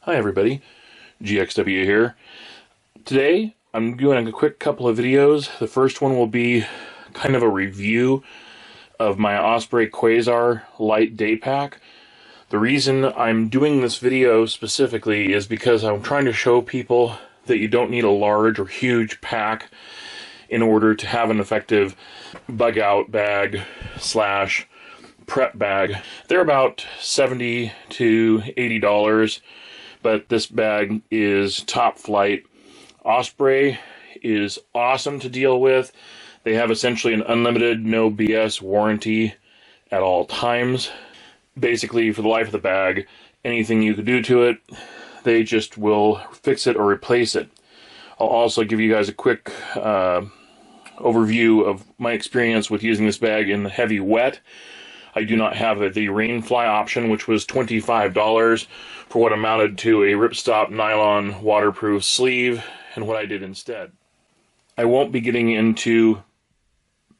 Hi everybody, GXW here. Today I'm doing a quick couple of videos. The first one will be kind of a review of my Osprey Quasar light day pack. The reason I'm doing this video specifically is because I'm trying to show people that you don't need a large or huge pack in order to have an effective bug out bag slash prep bag. They're about $70 to $80. But this bag is top flight. Osprey is awesome to deal with. They have essentially an unlimited, no BS warranty at all times. Basically, for the life of the bag, anything you could do to it, they just will fix it or replace it. I'll also give you guys a quick overview of my experience with using this bag in the heavy wet. I do not have the rainfly option, which was $25 for what amounted to a ripstop nylon waterproof sleeve, and what I did instead. I won't be getting into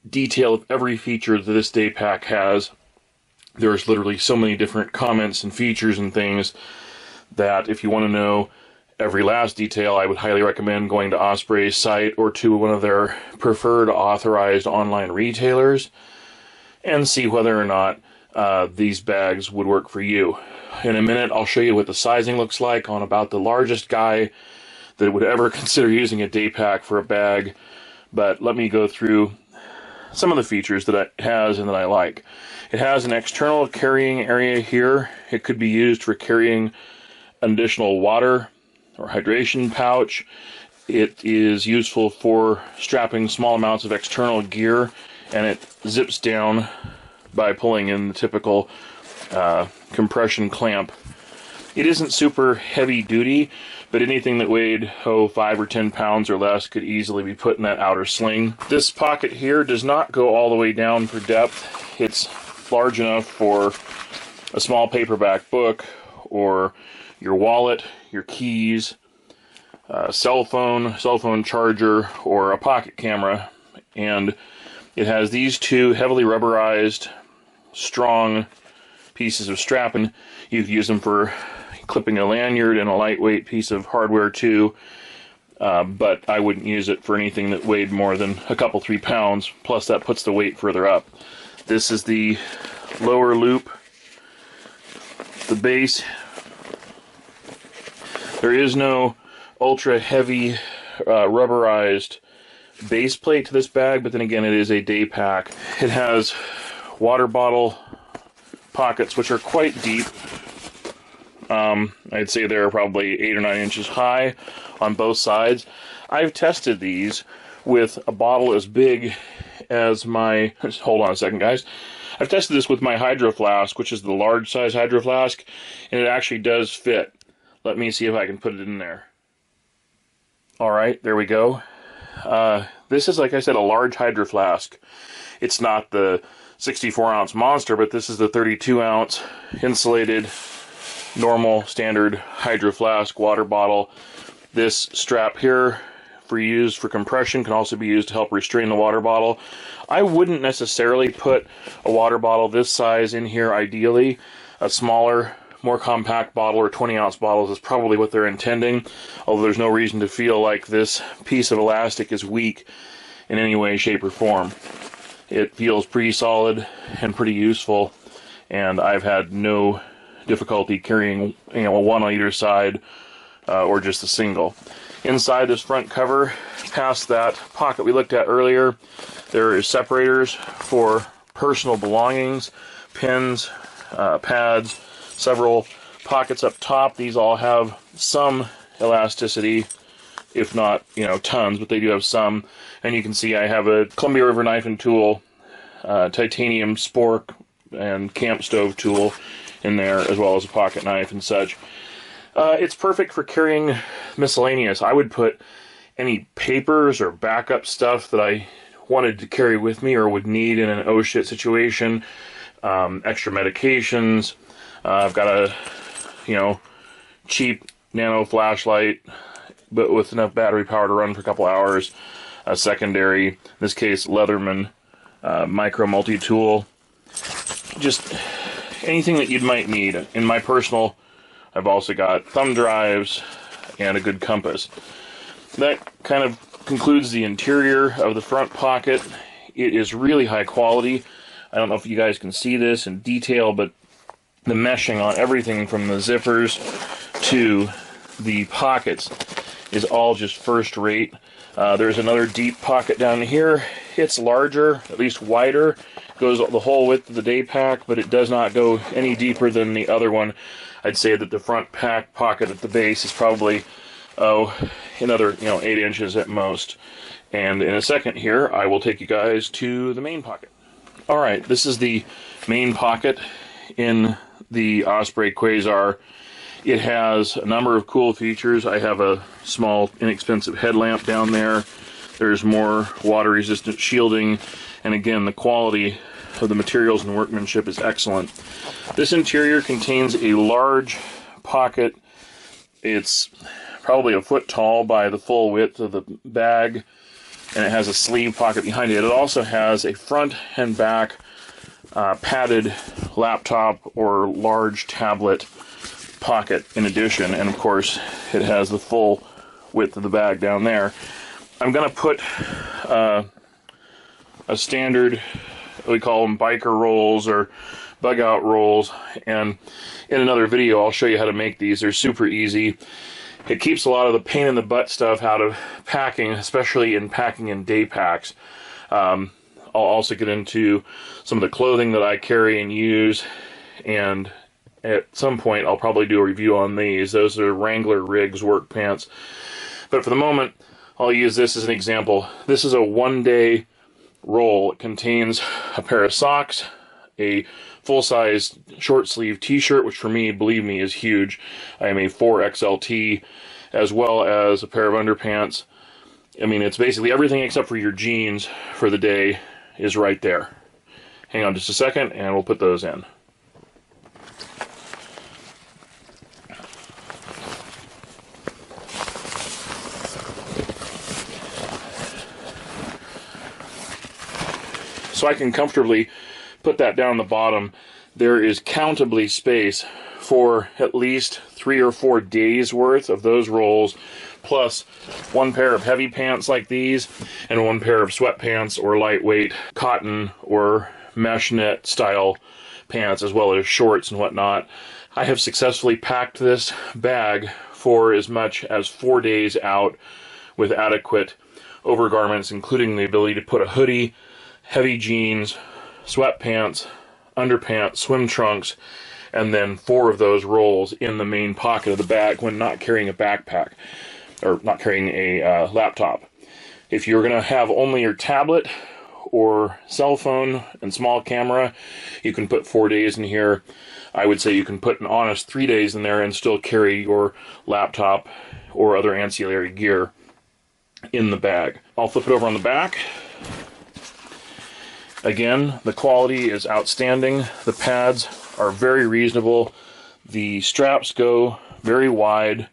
detail of every feature that this day pack has. There's literally so many different comments and features and things that if you want to know every last detail, I would highly recommend going to Osprey's site or to one of their preferred authorized online retailers and see whether or not these bags would work for you. In a minute, I'll show you what the sizing looks like on about the largest guy that would ever consider using a day pack for a bag, but let me go through some of the features that it has and that I like. It has an external carrying area here. It could be used for carrying additional water or hydration pouch. It is useful for strapping small amounts of external gear, and it zips down by pulling in the typical compression clamp. It isn't super heavy duty, but anything that weighed 5 or 10 pounds or less could easily be put in that outer sling. This pocket here does not go all the way down for depth. It's large enough for a small paperback book or your wallet, your keys, cell phone charger, or a pocket camera. And it has these two heavily rubberized, strong pieces of strapping. You could use them for clipping a lanyard and a lightweight piece of hardware too, but I wouldn't use it for anything that weighed more than a couple, 3 pounds, plus that puts the weight further up. This is the lower loop, the base. There is no ultra heavy rubberized base plate to this bag, but then again, it is a day pack. It has water bottle pockets, which are quite deep. I'd say they're probably 8 or 9 inches high on both sides. I've tested these with a bottle as big as my, hold on a second guys, I've tested this with my hydro flask, which is the large size hydro flask, and it actually does fit. Let me see if I can put it in there. Alright, there we go. This is, like I said, a large hydro flask. It's not the 64-ounce monster, but this is the 32-ounce insulated, normal, standard hydro flask water bottle. This strap here, used for compression, can also be used to help restrain the water bottle. I wouldn't necessarily put a water bottle this size in here ideally. A smaller, more compact bottle or 20-ounce bottles is probably what they're intending, although there's no reason to feel like this piece of elastic is weak in any way, shape, or form. It feels pretty solid and pretty useful, and I've had no difficulty carrying one on either side or just a single. Inside this front cover, past that pocket we looked at earlier, there is separators for personal belongings, pens, pads, several pockets up top. These all have some elasticity, if not, tons, but they do have some. And you can see I have a Columbia River knife and tool, titanium spork, and camp stove tool in there, as well as a pocket knife and such. It's perfect for carrying miscellaneous. I would put any papers or backup stuff that I wanted to carry with me or would need in an oh shit situation, extra medications. I've got a, cheap nano flashlight, but with enough battery power to run for a couple hours. A secondary, in this case, Leatherman micro multi-tool. Just anything that you might need. In my personal I've also got thumb drives and a good compass. That kind of concludes the interior of the front pocket. It is really high quality. I don't know if you guys can see this in detail, but the meshing on everything from the zippers to the pockets is all just first rate. There's another deep pocket down here. It's larger, at least wider, goes the whole width of the day pack, but it does not go any deeper than the other one. I'd say that the front pack pocket at the base is probably, another 8 inches at most. And in a second here, I will take you guys to the main pocket. Alright, this is the main pocket in the Osprey Quasar. It has a number of cool features. I have a small, inexpensive headlamp down there. There's more water-resistant shielding, and again, the quality of the materials and workmanship is excellent. This interior contains a large pocket. It's probably a foot tall by the full width of the bag, and it has a sleeve pocket behind it. It also has a front and back padded laptop or large tablet pocket in addition, and of course it has the full width of the bag down there. I'm going to put a standard, we call them biker rolls or bug out rolls, and in another video I'll show you how to make these. They're super easy. It keeps a lot of the pain in the butt stuff out of packing, especially in packing in day packs. I'll also get into some of the clothing that I carry and use, and at some point I'll probably do a review on these. Those are Wrangler Riggs work pants. But for the moment, I'll use this as an example. This is a one-day roll. It contains a pair of socks, a full-size short-sleeve t-shirt, which for me, believe me, is huge. I am a 4XLT, as well as a pair of underpants. I mean, it's basically everything except for your jeans for the day is right there. Hang on just a second, and we'll put those in. So I can comfortably put that down the bottom. There is countably space for at least 3 or 4 days worth of those rolls, plus one pair of heavy pants like these and one pair of sweatpants or lightweight cotton or mesh net style pants, as well as shorts and whatnot. I have successfully packed this bag for as much as 4 days out with adequate overgarments, including the ability to put a hoodie, heavy jeans, sweatpants, underpants, swim trunks, and then 4 of those rolls in the main pocket of the bag when not carrying a backpack, or not carrying a laptop. If you're going to have only your tablet or cell phone and small camera, you can put 4 days in here. I would say you can put an honest 3 days in there and still carry your laptop or other ancillary gear in the bag. I'll flip it over on the back. Again, the quality is outstanding. The pads are very reasonable. The straps go very wide,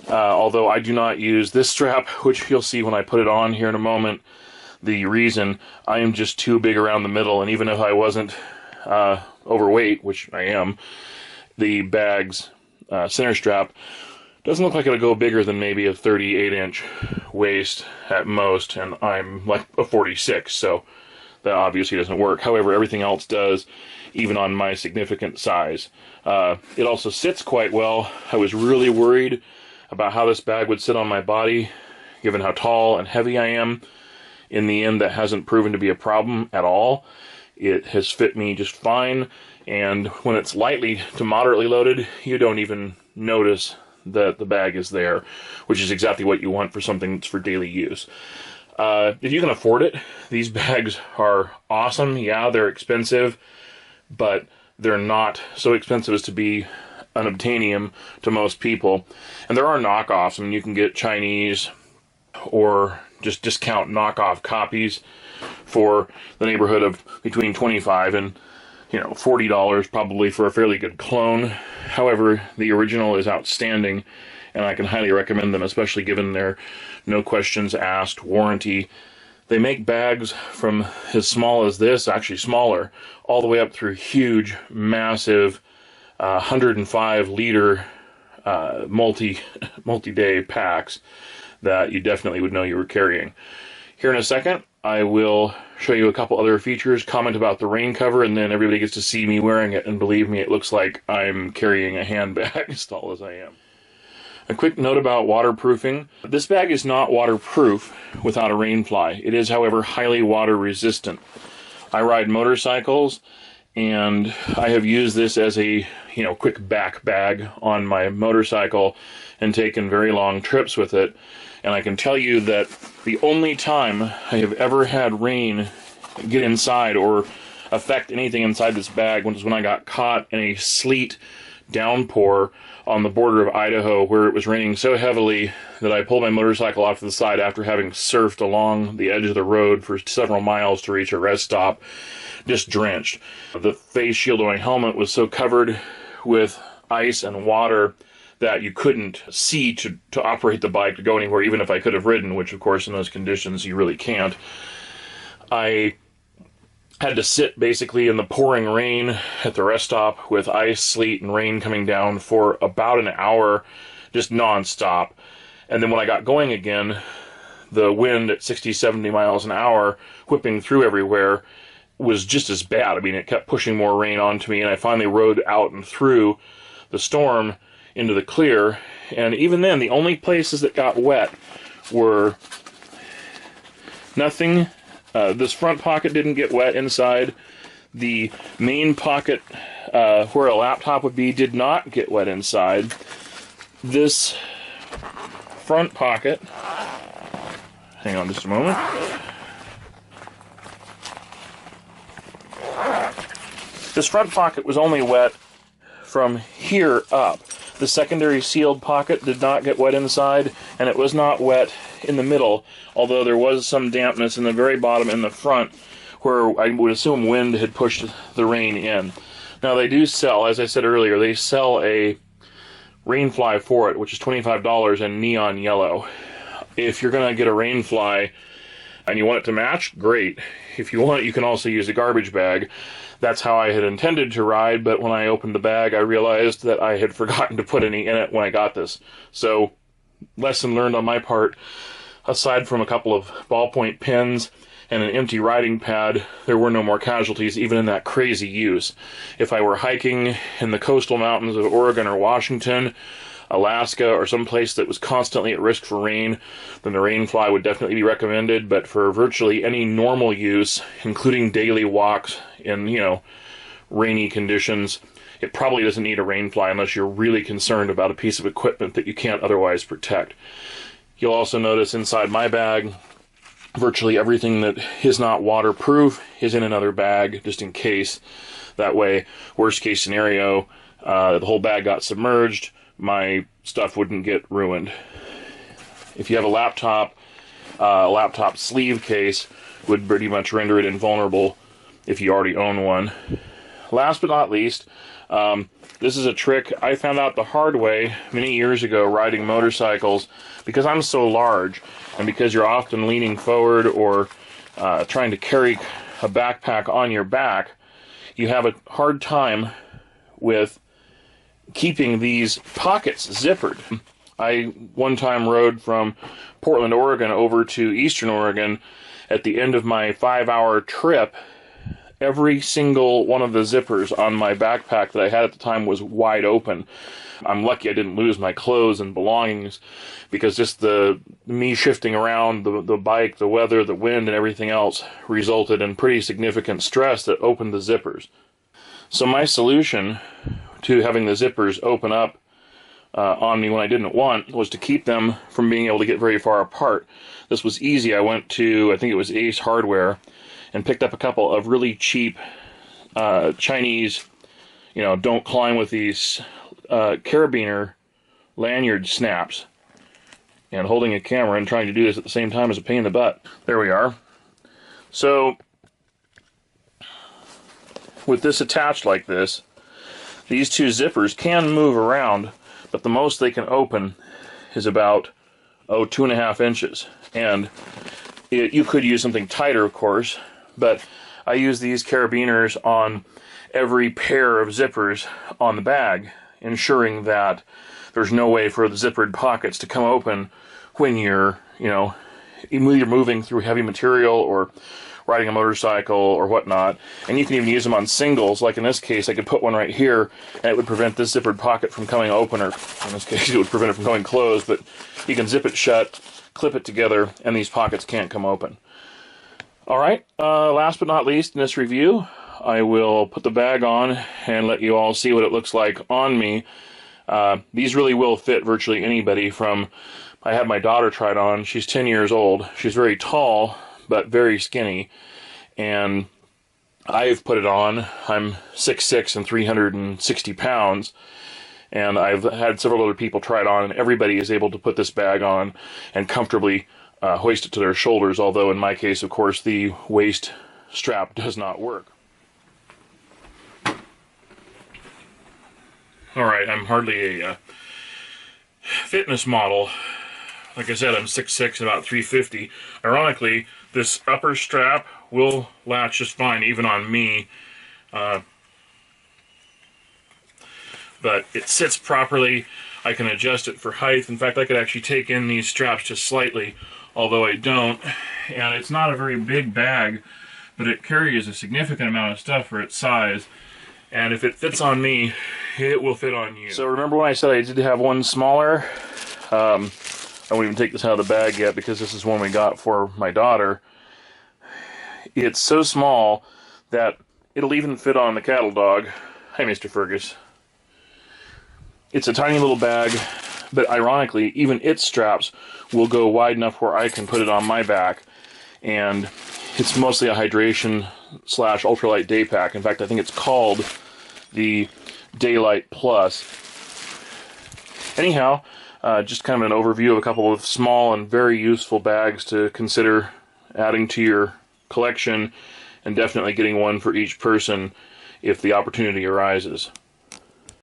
although I do not use this strap, which you'll see when I put it on here in a moment. The reason, I am just too big around the middle, and even if I wasn't overweight, which I am, the bag's center strap doesn't look like it'll go bigger than maybe a 38-inch waist at most, and I'm like a 46, so that obviously doesn't work. However, everything else does, even on my significant size. It also sits quite well. I was really worried about how this bag would sit on my body, given how tall and heavy I am. In the end, that hasn't proven to be a problem at all. It has fit me just fine, and when it's lightly to moderately loaded, you don't even notice that the bag is there, which is exactly what you want for something that's for daily use. If you can afford it, these bags are awesome. Yeah, they're expensive, but they're not so expensive as to be unobtainium to most people. And there are knockoffs. I mean, you can get Chinese or just discount knockoff copies for the neighborhood of between $25 and $40 probably for a fairly good clone. However, the original is outstanding, and I can highly recommend them, especially given their no questions asked warranty. They make bags from as small as this, actually smaller, all the way up through huge, massive 105 liter multi-day packs that you definitely would know you were carrying. Here in a second, I will show you a couple other features, comment about the rain cover, and then everybody gets to see me wearing it, and believe me, it looks like I'm carrying a handbag as tall as I am. A quick note about waterproofing. This bag is not waterproof without a rain fly. It is, however, highly water resistant. I ride motorcycles, and I have used this as a quick back bag on my motorcycle and taken very long trips with it. And I can tell you that the only time I have ever had rain get inside or affect anything inside this bag was when I got caught in a sleet downpour on the border of Idaho, where it was raining so heavily that I pulled my motorcycle off to the side after having surfed along the edge of the road for several miles to reach a rest stop, just drenched. The face shield on my helmet was so covered with ice and water that you couldn't see to operate the bike to go anywhere, even if I could have ridden, which of course in those conditions you really can't. I had to sit basically in the pouring rain at the rest stop with ice, sleet, and rain coming down for about an hour, just nonstop. And then when I got going again, the wind at 60, 70 miles an hour whipping through everywhere was just as bad. I mean, it kept pushing more rain onto me, and I finally rode out and through the storm into the clear. And even then, the only places that got wet were nothing. This front pocket didn't get wet inside. The main pocket where a laptop would be did not get wet inside. This front pocket, hang on just a moment. This front pocket was only wet from here up. The secondary sealed pocket did not get wet inside, and it was not wet in the middle, although there was some dampness in the very bottom in the front where I would assume wind had pushed the rain in. Now they do sell, as I said earlier, they sell a rain fly for it, which is $25 in neon yellow. If you're going to get a rain fly and you want it to match, great. If you want, you can also use a garbage bag. That's how I had intended to ride, but when I opened the bag, I realized that I had forgotten to put any in it when I got this. So, lesson learned on my part. Aside from a couple of ballpoint pens and an empty riding pad, there were no more casualties, even in that crazy use. If I were hiking in the coastal mountains of Oregon or Washington, Alaska, or some place that was constantly at risk for rain, then the rain fly would definitely be recommended. But for virtually any normal use, including daily walks in, rainy conditions, it probably doesn't need a rain fly unless you're really concerned about a piece of equipment that you can't otherwise protect. You'll also notice inside my bag, virtually everything that is not waterproof is in another bag, just in case. That way, worst case scenario, the whole bag got submerged, my stuff wouldn't get ruined. If you have a laptop sleeve case would pretty much render it invulnerable if you already own one. Last but not least, this is a trick I found out the hard way many years ago riding motorcycles. Because I'm so large, and because you're often leaning forward or trying to carry a backpack on your back, you have a hard time with keeping these pockets zippered. I one time rode from Portland, Oregon over to Eastern Oregon. At the end of my 5-hour trip, every single one of the zippers on my backpack that I had at the time was wide open. I'm lucky I didn't lose my clothes and belongings, because just me shifting around, the bike, the weather, the wind, and everything else resulted in pretty significant stress that opened the zippers. So my solution to having the zippers open up on me when I didn't want was to keep them from being able to get very far apart. This was easy. I went to, I think it was Ace Hardware, and picked up a couple of really cheap Chinese, don't climb with these carabiner lanyard snaps. And holding a camera and trying to do this at the same time is a pain in the butt. There we are. So, with this attached like this, these two zippers can move around, but the most they can open is about, 2.5 inches. And you could use something tighter, of course, but I use these carabiners on every pair of zippers on the bag, ensuring that there's no way for the zippered pockets to come open when you're, either moving through heavy material or riding a motorcycle or whatnot. And you can even use them on singles. Like in this case, I could put one right here, and it would prevent this zippered pocket from coming open, or in this case, it would prevent it from going closed. But you can zip it shut, clip it together, and these pockets can't come open. All right, last but not least in this review, I will put the bag on and let you all see what it looks like on me. These really will fit virtually anybody. I had my daughter try it on. She's 10 years old. She's very tall, but very skinny. And I've put it on. I'm 6'6" and 360 pounds. And I've had several other people try it on, and everybody is able to put this bag on and comfortably hoist it to their shoulders, although in my case, of course, the waist strap does not work. Alright, I'm hardly a fitness model. Like I said, I'm 6'6", about 350. Ironically, this upper strap will latch just fine, even on me. But it sits properly. I can adjust it for height. In fact, I could actually take in these straps just slightly, although I don't. And it's not a very big bag, but it carries a significant amount of stuff for its size. And if it fits on me, it will fit on you. So remember when I said I did have one smaller? I won't even take this out of the bag yet because this is one we got for my daughter. It's so small that it'll even fit on the cattle dog. Hi, Mr. Fergus. It's a tiny little bag, but ironically, even its straps will go wide enough where I can put it on my back. And it's mostly a hydration / ultralight day pack. In fact, I think it's called the Daylight Plus. Anyhow, just kind of an overview of a couple of small and very useful bags to consider adding to your collection, and definitely getting one for each person if the opportunity arises.